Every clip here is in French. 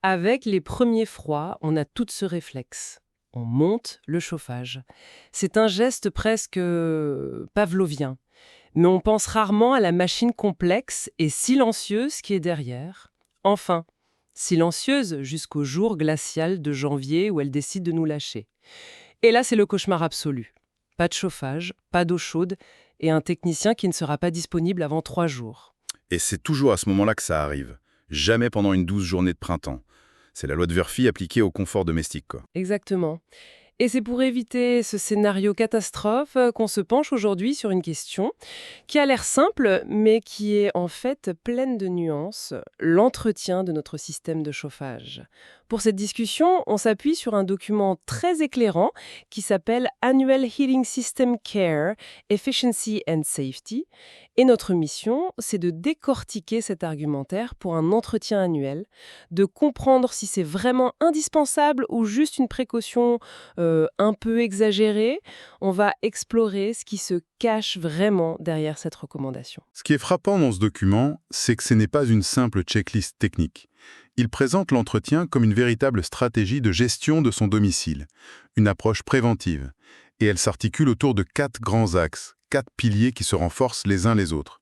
Avec les premiers froids, on a tout ce réflexe. On monte le chauffage. C'est un geste presque pavlovien. Mais on pense rarement à la machine complexe et silencieuse qui est derrière. Enfin, silencieuse jusqu'au jour glacial de janvier où elle décide de nous lâcher. Et là, c'est le cauchemar absolu. Pas de chauffage, pas d'eau chaude et un technicien qui ne sera pas disponible avant 3 jours. Et c'est toujours à ce moment-là que ça arrive. Jamais pendant une douce journée de printemps. C'est la loi de Murphy appliquée au confort domestique, quoi. Exactement. Et c'est pour éviter ce scénario catastrophe qu'on se penche aujourd'hui sur une question qui a l'air simple, mais qui est en fait pleine de nuances, l'entretien de notre système de chauffage. Pour cette discussion, on s'appuie sur un document très éclairant qui s'appelle Annual Heating System Care, Efficiency and Safety. Et notre mission, c'est de décortiquer cet argumentaire pour un entretien annuel, de comprendre si c'est vraiment indispensable ou juste une précaution un peu exagérée. On va explorer ce qui se cache vraiment derrière cette recommandation. Ce qui est frappant dans ce document, c'est que ce n'est pas une simple checklist technique. Il présente l'entretien comme une véritable stratégie de gestion de son domicile, une approche préventive. Et elle s'articule autour de 4 grands axes, 4 piliers qui se renforcent les uns les autres.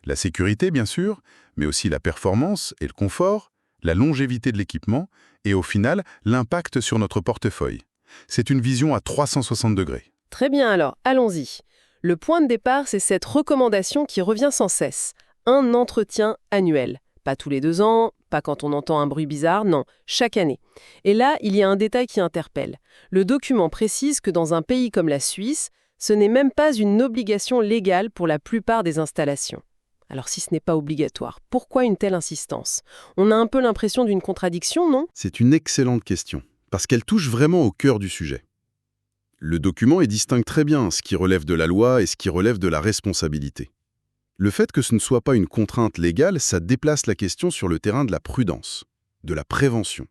La sécurité, bien sûr, mais aussi la performance et le confort, la longévité de l'équipement et au final, l'impact sur notre portefeuille. C'est une vision à 360 degrés. Très bien alors, allons-y. Le point de départ, c'est cette recommandation qui revient sans cesse. Un entretien annuel. Pas tous les 2 ans, pas quand on entend un bruit bizarre, non, chaque année. Et là, il y a un détail qui interpelle. Le document précise que dans un pays comme la Suisse, ce n'est même pas une obligation légale pour la plupart des installations. Alors si ce n'est pas obligatoire, pourquoi une telle insistance? On a un peu l'impression d'une contradiction, non? C'est une excellente question, parce qu'elle touche vraiment au cœur du sujet. Le document distingue très bien ce qui relève de la loi et ce qui relève de la responsabilité. Le fait que ce ne soit pas une contrainte légale, ça déplace la question sur le terrain de la prudence, de la prévention.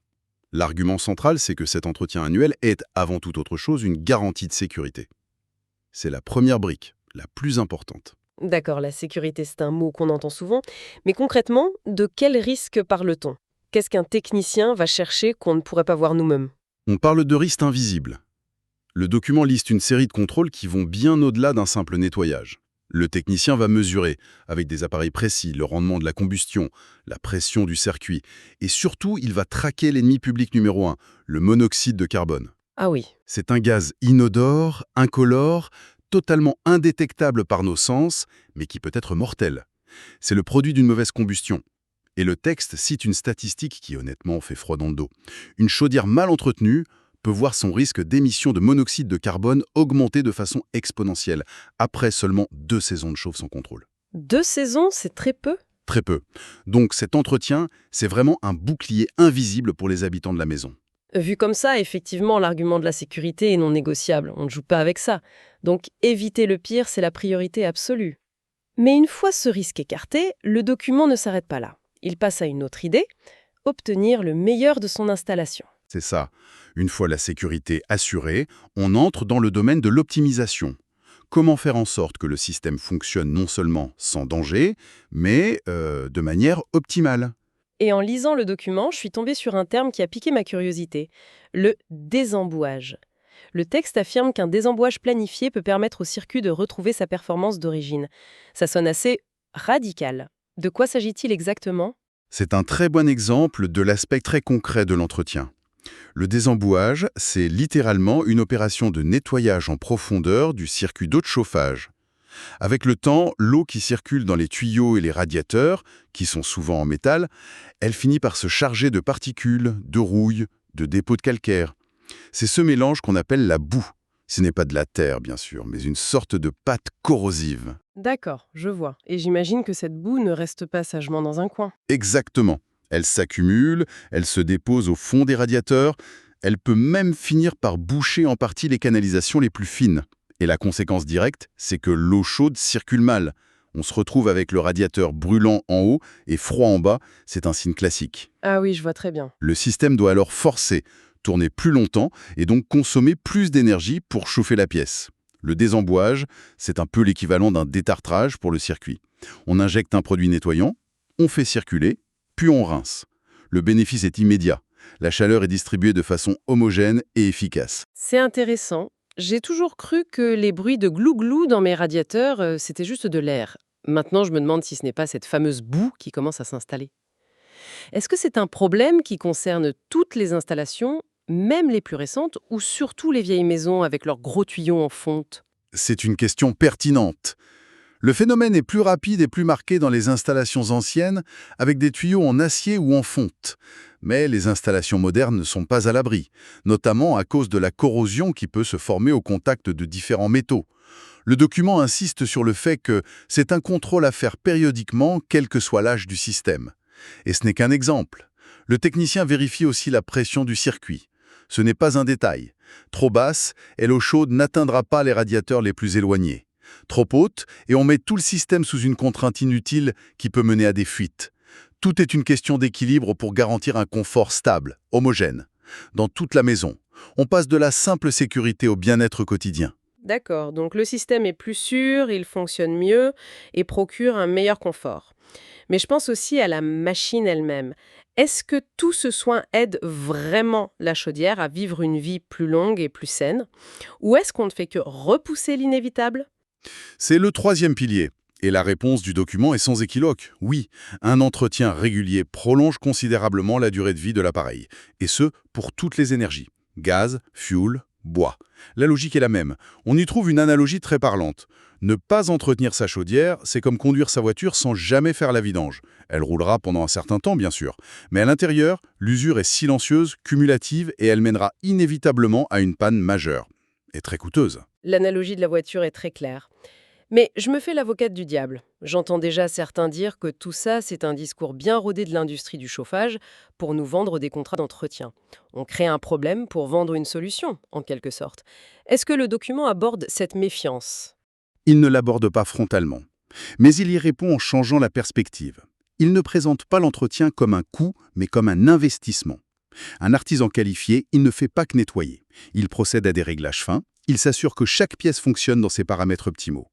L'argument central, c'est que cet entretien annuel est, avant toute autre chose, une garantie de sécurité. C'est la première brique, la plus importante. D'accord, la sécurité, c'est un mot qu'on entend souvent. Mais concrètement, de quel risque parle-t-on? Qu'est-ce qu'un technicien va chercher qu'on ne pourrait pas voir nous-mêmes? On parle de risques invisibles. Le document liste une série de contrôles qui vont bien au-delà d'un simple nettoyage. Le technicien va mesurer, avec des appareils précis, le rendement de la combustion, la pression du circuit, et surtout, il va traquer l'ennemi public numéro 1, le monoxyde de carbone. Ah oui. C'est un gaz inodore, incolore, totalement indétectable par nos sens, mais qui peut être mortel. C'est le produit d'une mauvaise combustion. Et le texte cite une statistique qui honnêtement fait froid dans le dos. Une chaudière mal entretenue peut voir son risque d'émission de monoxyde de carbone augmenter de façon exponentielle, après seulement 2 saisons de chauffe sans contrôle. 2 saisons, c'est très peu? Très peu. Donc cet entretien, c'est vraiment un bouclier invisible pour les habitants de la maison. Vu comme ça, effectivement, l'argument de la sécurité est non négociable. On ne joue pas avec ça. Donc, éviter le pire, c'est la priorité absolue. Mais une fois ce risque écarté, le document ne s'arrête pas là. Il passe à une autre idée, obtenir le meilleur de son installation. C'est ça. Une fois la sécurité assurée, on entre dans le domaine de l'optimisation. Comment faire en sorte que le système fonctionne non seulement sans danger, mais de manière optimale. Et en lisant le document, je suis tombée sur un terme qui a piqué ma curiosité, le désembouage. Le texte affirme qu'un désembouage planifié peut permettre au circuit de retrouver sa performance d'origine. Ça sonne assez radical. De quoi s'agit-il exactement? C'est un très bon exemple de l'aspect très concret de l'entretien. Le désembouage, c'est littéralement une opération de nettoyage en profondeur du circuit d'eau de chauffage. Avec le temps, l'eau qui circule dans les tuyaux et les radiateurs, qui sont souvent en métal, elle finit par se charger de particules, de rouille, de dépôts de calcaire. C'est ce mélange qu'on appelle la boue. Ce n'est pas de la terre, bien sûr, mais une sorte de pâte corrosive. D'accord, je vois. Et j'imagine que cette boue ne reste pas sagement dans un coin. Exactement. Elle s'accumule, elle se dépose au fond des radiateurs, elle peut même finir par boucher en partie les canalisations les plus fines. Et la conséquence directe, c'est que l'eau chaude circule mal. On se retrouve avec le radiateur brûlant en haut et froid en bas, c'est un signe classique. Ah oui, je vois très bien. Le système doit alors forcer, tourner plus longtemps et donc consommer plus d'énergie pour chauffer la pièce. Le désembouage, c'est un peu l'équivalent d'un détartrage pour le circuit. On injecte un produit nettoyant, on fait circuler, puis on rince. Le bénéfice est immédiat. La chaleur est distribuée de façon homogène et efficace. C'est intéressant. J'ai toujours cru que les bruits de glou-glou dans mes radiateurs, c'était juste de l'air. Maintenant, je me demande si ce n'est pas cette fameuse boue qui commence à s'installer. Est-ce que c'est un problème qui concerne toutes les installations, même les plus récentes, ou surtout les vieilles maisons avec leurs gros tuyaux en fonte? C'est une question pertinente. Le phénomène est plus rapide et plus marqué dans les installations anciennes, avec des tuyaux en acier ou en fonte. Mais les installations modernes ne sont pas à l'abri, notamment à cause de la corrosion qui peut se former au contact de différents métaux. Le document insiste sur le fait que c'est un contrôle à faire périodiquement, quel que soit l'âge du système. Et ce n'est qu'un exemple. Le technicien vérifie aussi la pression du circuit. Ce n'est pas un détail. Trop basse, et l'eau chaude n'atteindra pas les radiateurs les plus éloignés. Trop haute, et on met tout le système sous une contrainte inutile qui peut mener à des fuites. Tout est une question d'équilibre pour garantir un confort stable, homogène. Dans toute la maison, on passe de la simple sécurité au bien-être quotidien. D'accord, donc le système est plus sûr, il fonctionne mieux et procure un meilleur confort. Mais je pense aussi à la machine elle-même. Est-ce que tout ce soin aide vraiment la chaudière à vivre une vie plus longue et plus saine? Ou est-ce qu'on ne fait que repousser l'inévitable? C'est le troisième pilier. Et la réponse du document est sans équivoque. Oui, un entretien régulier prolonge considérablement la durée de vie de l'appareil. Et ce, pour toutes les énergies. Gaz, fuel, bois. La logique est la même. On y trouve une analogie très parlante. Ne pas entretenir sa chaudière, c'est comme conduire sa voiture sans jamais faire la vidange. Elle roulera pendant un certain temps, bien sûr. Mais à l'intérieur, l'usure est silencieuse, cumulative et elle mènera inévitablement à une panne majeure. Et très coûteuse. L'analogie de la voiture est très claire. Mais je me fais l'avocate du diable. J'entends déjà certains dire que tout ça, c'est un discours bien rodé de l'industrie du chauffage pour nous vendre des contrats d'entretien. On crée un problème pour vendre une solution, en quelque sorte. Est-ce que le document aborde cette méfiance? Il ne l'aborde pas frontalement. Mais il y répond en changeant la perspective. Il ne présente pas l'entretien comme un coût, mais comme un investissement. Un artisan qualifié, il ne fait pas que nettoyer. Il procède à des réglages fins, il s'assure que chaque pièce fonctionne dans ses paramètres optimaux.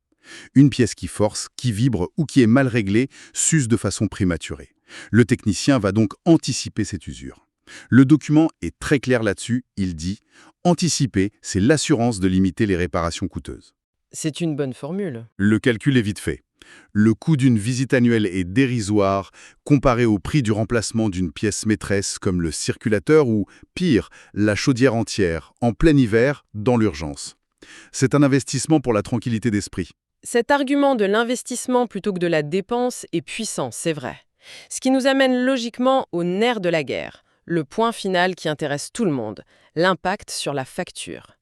Une pièce qui force, qui vibre ou qui est mal réglée s'use de façon prématurée. Le technicien va donc anticiper cette usure. Le document est très clair là-dessus, il dit « Anticiper, c'est l'assurance de limiter les réparations coûteuses ». C'est une bonne formule. Le calcul est vite fait. Le coût d'une visite annuelle est dérisoire comparé au prix du remplacement d'une pièce maîtresse comme le circulateur ou, pire, la chaudière entière, en plein hiver, dans l'urgence. C'est un investissement pour la tranquillité d'esprit. Cet argument de l'investissement plutôt que de la dépense est puissant, c'est vrai. Ce qui nous amène logiquement au nerf de la guerre, le point final qui intéresse tout le monde, l'impact sur la facture.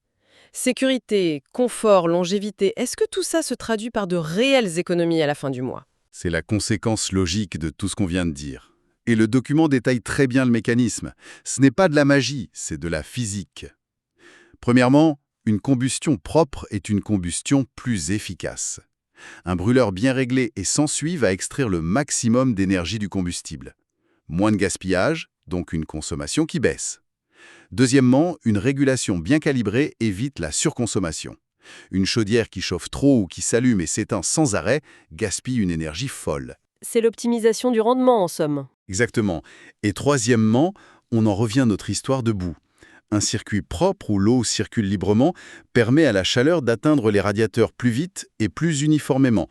Sécurité, confort, longévité, est-ce que tout ça se traduit par de réelles économies à la fin du mois? C'est la conséquence logique de tout ce qu'on vient de dire. Et le document détaille très bien le mécanisme. Ce n'est pas de la magie, c'est de la physique. Premièrement, une combustion propre est une combustion plus efficace. Un brûleur bien réglé et sans suie va extraire le maximum d'énergie du combustible. Moins de gaspillage, donc une consommation qui baisse. Deuxièmement, une régulation bien calibrée évite la surconsommation. Une chaudière qui chauffe trop ou qui s'allume et s'éteint sans arrêt gaspille une énergie folle. C'est l'optimisation du rendement en somme. Exactement. Et troisièmement, on en revient à notre histoire de boue. Un circuit propre où l'eau circule librement permet à la chaleur d'atteindre les radiateurs plus vite et plus uniformément.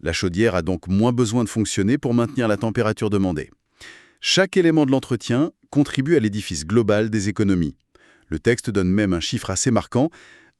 La chaudière a donc moins besoin de fonctionner pour maintenir la température demandée. Chaque élément de l'entretien contribue à l'édifice global des économies. Le texte donne même un chiffre assez marquant.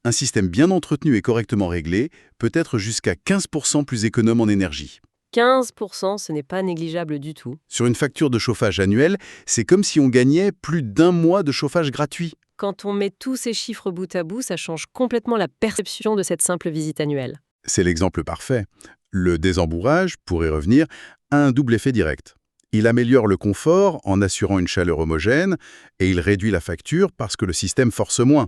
Un système bien entretenu et correctement réglé peut être jusqu'à 15% plus économe en énergie. 15%, ce n'est pas négligeable du tout. Sur une facture de chauffage annuelle, c'est comme si on gagnait plus d'un mois de chauffage gratuit. Quand on met tous ces chiffres bout à bout, ça change complètement la perception de cette simple visite annuelle. C'est l'exemple parfait. Le désembourrage, pour y revenir, a un double effet direct. Il améliore le confort en assurant une chaleur homogène et il réduit la facture parce que le système force moins.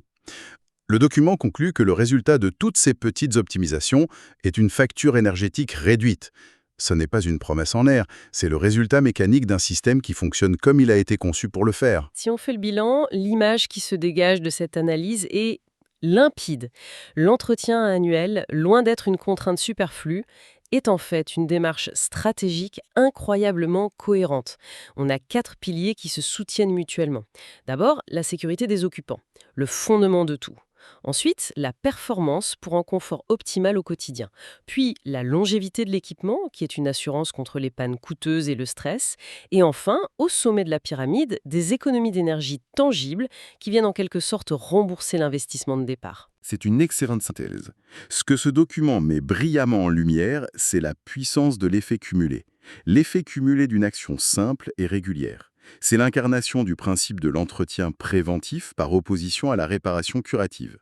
Le document conclut que le résultat de toutes ces petites optimisations est une facture énergétique réduite. Ce n'est pas une promesse en l'air, c'est le résultat mécanique d'un système qui fonctionne comme il a été conçu pour le faire. Si on fait le bilan, l'image qui se dégage de cette analyse est limpide. L'entretien annuel, loin d'être une contrainte superflue, est en fait une démarche stratégique incroyablement cohérente. On a 4 piliers qui se soutiennent mutuellement. D'abord, la sécurité des occupants, le fondement de tout. Ensuite, la performance pour un confort optimal au quotidien. Puis, la longévité de l'équipement, qui est une assurance contre les pannes coûteuses et le stress. Et enfin, au sommet de la pyramide, des économies d'énergie tangibles qui viennent en quelque sorte rembourser l'investissement de départ. C'est une excellente synthèse. Ce que ce document met brillamment en lumière, c'est la puissance de l'effet cumulé. L'effet cumulé d'une action simple et régulière. C'est l'incarnation du principe de l'entretien préventif par opposition à la réparation curative.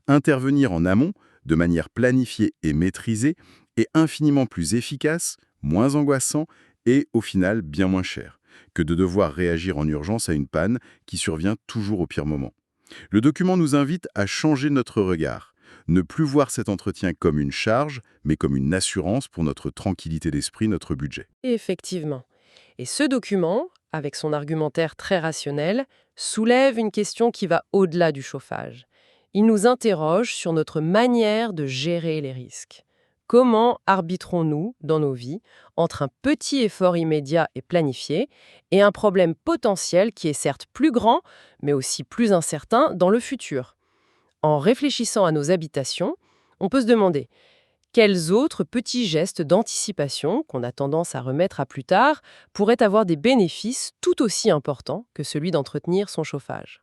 Intervenir en amont, de manière planifiée et maîtrisée, est infiniment plus efficace, moins angoissant et, au final, bien moins cher que de devoir réagir en urgence à une panne qui survient toujours au pire moment. Le document nous invite à changer notre regard, ne plus voir cet entretien comme une charge, mais comme une assurance pour notre tranquillité d'esprit, notre budget. Effectivement. Et ce document, avec son argumentaire très rationnel, soulève une question qui va au-delà du chauffage. Il nous interroge sur notre manière de gérer les risques. Comment arbitrons-nous dans nos vies entre un petit effort immédiat et planifié et un problème potentiel qui est certes plus grand, mais aussi plus incertain dans le futur? En réfléchissant à nos habitations, on peut se demander: quels autres petits gestes d'anticipation, qu'on a tendance à remettre à plus tard, pourraient avoir des bénéfices tout aussi importants que celui d'entretenir son chauffage?